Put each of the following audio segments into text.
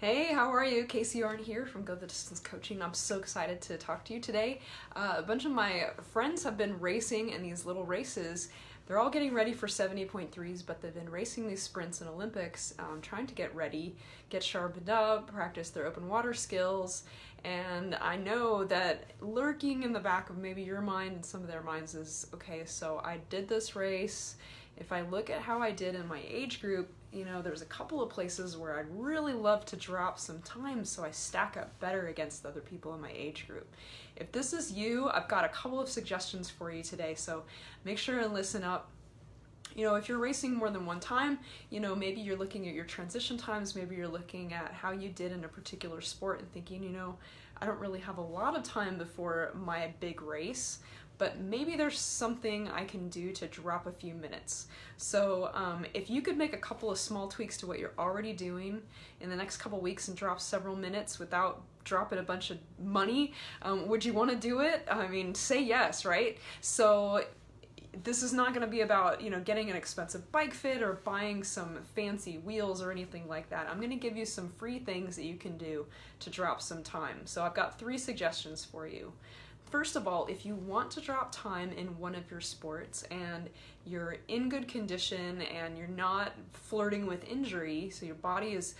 Hey, how are you? Casey Yarn here from Go the Distance Coaching. I'm so excited to talk to you today. A bunch of my friends have been racing in these little races. They're all getting ready for 70.3s, but they've been racing these sprints in Olympics, trying to get ready, get sharpened up, practice their open water skills. And I know that lurking in the back of maybe your mind and some of their minds is, okay, so I did this race. If I look at how I did in my age group, there's a couple of places where I'd really love to drop some time so I stack up better against the other people in my age group. If this is you, I've got a couple of suggestions for you today, so make sure and listen up. If you're racing more than one time, maybe you're looking at your transition times, maybe you're looking at how you did in a particular sport and thinking, I don't really have a lot of time before my big race, but maybe there's something I can do to drop a few minutes. So if you could make a couple of small tweaks to what you're already doing in the next couple weeks and drop several minutes without dropping a bunch of money, would you want to do it? I mean, say yes, right? So this is not going to be about, getting an expensive bike fit or buying some fancy wheels or anything like that. I'm going to give you some free things that you can do to drop some time. So I've got 3 suggestions for you. First of all, if you want to drop time in one of your sports and you're in good condition and you're not flirting with injury, so your body is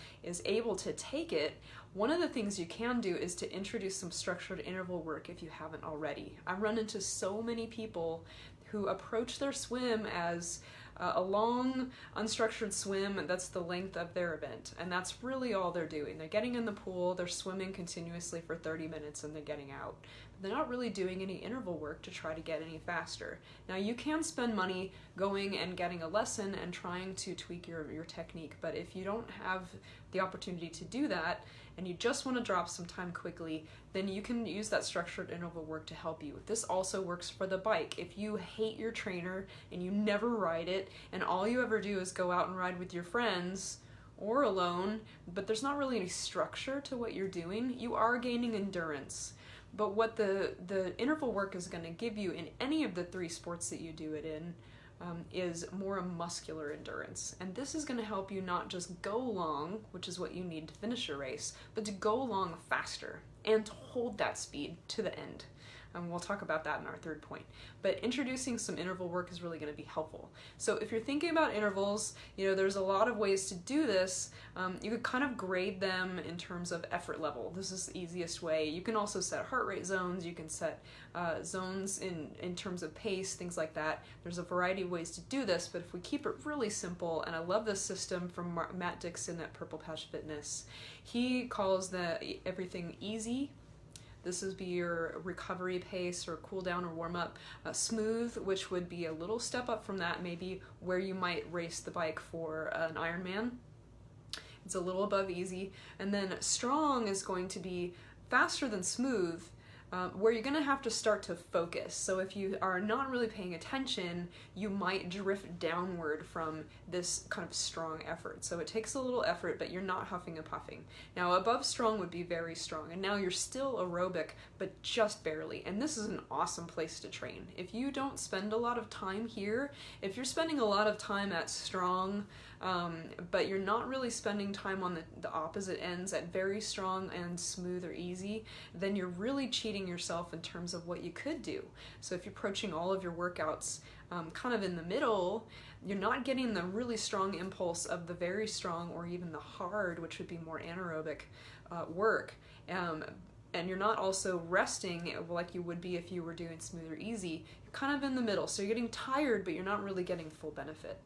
able to take it, one of the things you can do is to introduce some structured interval work if you haven't already. I run into so many people who approach their swim as a long, unstructured swim that's the length of their event. And that's really all they're doing. They're getting in the pool, they're swimming continuously for 30 minutes, and they're getting out. But they're not really doing any interval work to try to get any faster. Now, you can spend money going and getting a lesson and trying to tweak your technique, but if you don't have the opportunity to do that, and you just want to drop some time quickly, then you can use that structured interval work to help you. This also works for the bike. If you hate your trainer and you never ride it, and all you ever do is go out and ride with your friends or alone, but there's not really any structure to what you're doing, you are gaining endurance. But what the interval work is going to give you in any of the 3 sports that you do it in is more muscular endurance. And this is going to help you not just go long, which is what you need to finish your race, but to go long faster and to hold that speed to the end. And we'll talk about that in our 3rd point. But introducing some interval work is really going to be helpful. So if you're thinking about intervals, there's a lot of ways to do this. You could kind of grade them in terms of effort level. This is the easiest way. You can also set heart rate zones. You can set zones in terms of pace, things like that. There's a variety of ways to do this, but if we keep it really simple, and I love this system from Matt Dixon at Purple Patch Fitness, he calls everything easy. This would be your recovery pace or cool down or warm up. Smooth, which would be a little step up from that, maybe where you might race the bike for an Ironman. It's a little above easy. And then strong is going to be faster than smooth, where you're going to have to start to focus. So if you are not really paying attention, you might drift downward from this kind of strong effort. So it takes a little effort, but you're not huffing and puffing. Now, above strong would be very strong, and now you're still aerobic, but just barely. And this is an awesome place to train. If you don't spend a lot of time here, if you're spending a lot of time at strong, but you're not really spending time on the opposite ends at very strong and smooth or easy, then you're really cheating yourself in terms of what you could do. So if you're approaching all of your workouts kind of in the middle, you're not getting the really strong impulse of the very strong or even the hard, which would be more anaerobic work. And you're not also resting like you would be if you were doing smooth or easy. You're kind of in the middle. So you're getting tired, but you're not really getting full benefit.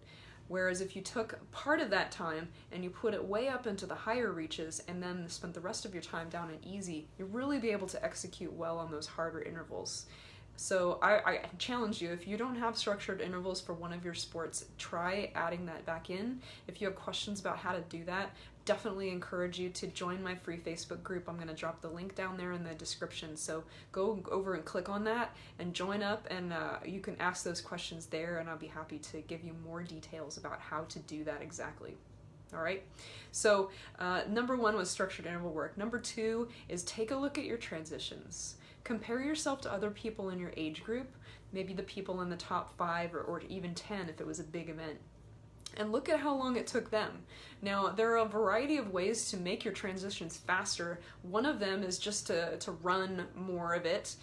Whereas if you took part of that time and you put it way up into the higher reaches and then spent the rest of your time down in easy, you'd really be able to execute well on those harder intervals. So I challenge you, if you don't have structured intervals for one of your sports, try adding that back in. If you have questions about how to do that, definitely encourage you to join my free Facebook group. I'm going to drop the link down there in the description. So go over and click on that and join up, and you can ask those questions there, and I'll be happy to give you more details about how to do that exactly. All right, so number 1 was structured interval work. Number 2 is take a look at your transitions. Compare yourself to other people in your age group, maybe the people in the top 5 or even 10 if it was a big event. and look at how long it took them. Now, there are a variety of ways to make your transitions faster. One of them is just to run more of it.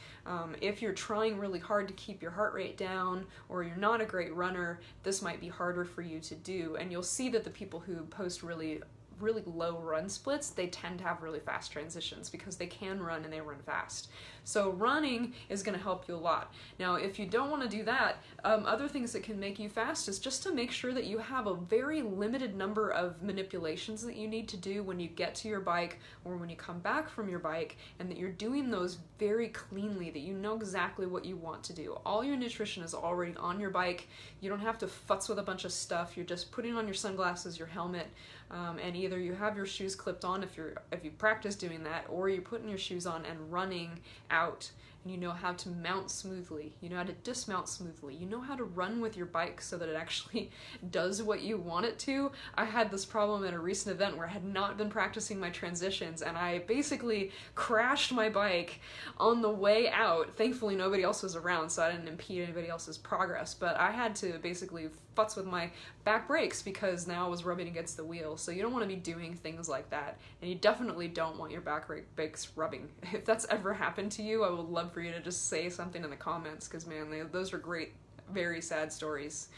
If you're trying really hard to keep your heart rate down, or you're not a great runner, this might be harder for you to do. And you'll see that the people who post really low run splits, they tend to have really fast transitions because they can run and they run fast. So running is going to help you a lot. Now, if you don't want to do that, other things that can make you fast is just to make sure that you have a very limited number of manipulations that you need to do when you get to your bike or when you come back from your bike, and that you're doing those very cleanly, that you know exactly what you want to do. All your nutrition is already on your bike. You don't have to futz with a bunch of stuff. You're just putting on your sunglasses, your helmet, and either you have your shoes clipped on if you practice doing that, or you're putting your shoes on and running out, and you know how to mount smoothly, you know how to dismount smoothly, you know how to run with your bike so that it actually does what you want it to. I had this problem at a recent event where I had not been practicing my transitions, and I basically crashed my bike on the way out. Thankfully nobody else was around, so I didn't impede anybody else's progress, but I had to basically futz with my back brakes because now I was rubbing against the wheel. So you don't want to be doing things like that, and you definitely don't want your back brakes rubbing. If that's ever happened to you, I would love for you to just say something in the comments, because man, those are great, very sad stories.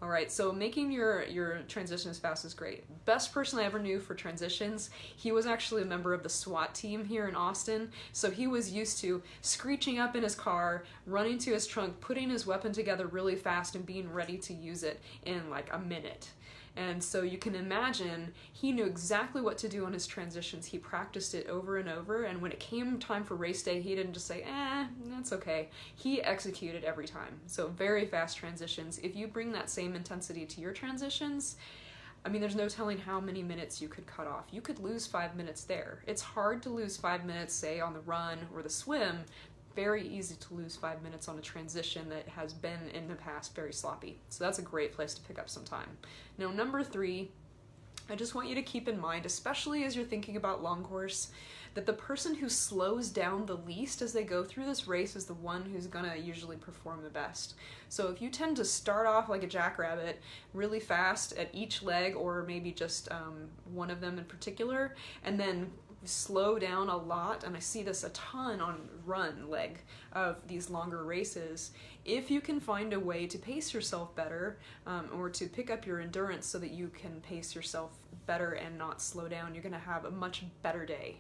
All right, so making your transition as fast is great. Best person I ever knew for transitions, he was actually a member of the SWAT team here in Austin, so he was used to screeching up in his car, running to his trunk, putting his weapon together really fast, and being ready to use it in like a minute. And so you can imagine he knew exactly what to do on his transitions. He practiced it over and over, and when it came time for race day, he didn't just say, that's okay. He executed every time. So very fast transitions. If you bring that same intensity to your transitions, I mean, there's no telling how many minutes you could cut off. You could lose 5 minutes there. It's hard to lose 5 minutes, say, on the run or the swim. Very easy to lose 5 minutes on a transition that has been in the past very sloppy. So that's a great place to pick up some time. Now, number 3, I just want you to keep in mind, especially as you're thinking about long course, that the person who slows down the least as they go through this race is the one who's gonna usually perform the best. So if you tend to start off like a jackrabbit really fast at each leg, or maybe just one of them in particular, and then slow down a lot, and I see this a ton on run leg of these longer races, if you can find a way to pace yourself better, or to pick up your endurance so that you can pace yourself better and not slow down, you're going to have a much better day.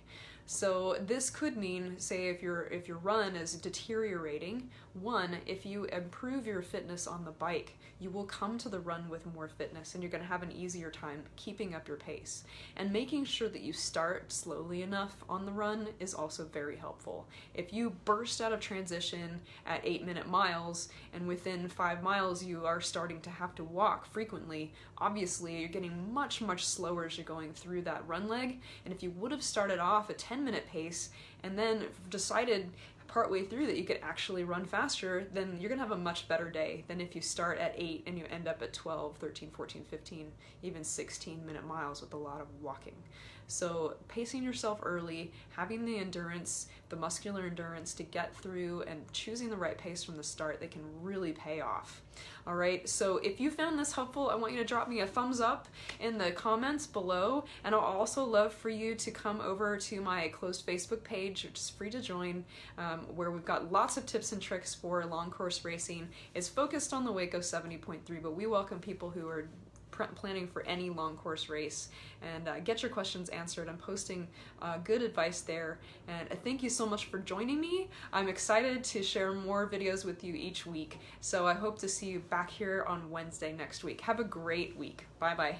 So this could mean, say, if your run is deteriorating, one, if you improve your fitness on the bike, you will come to the run with more fitness, and you're going to have an easier time keeping up your pace. And making sure that you start slowly enough on the run is also very helpful. If you burst out of transition at 8-minute miles, and within 5 miles you are starting to have to walk frequently, obviously you're getting much slower as you're going through that run leg. And if you would have started off at 10-minute pace and then decided partway through that you could actually run faster, then you're gonna have a much better day than if you start at 8 and you end up at 12, 13, 14, 15, even 16-minute miles with a lot of walking. So pacing yourself early, having the endurance, the muscular endurance to get through, and choosing the right pace from the start, they can really pay off. All right, so if you found this helpful, I want you to drop me a thumbs up in the comments below, and I'll also love for you to come over to my closed Facebook page, which is free to join, where we've got lots of tips and tricks for long course racing. It's focused on the Waco 70.3, but we welcome people who are planning for any long course race, and get your questions answered. I'm posting good advice there, and thank you so much for joining me. I'm excited to share more videos with you each week, so I hope to see you back here on Wednesday next week. Have a great week. Bye bye.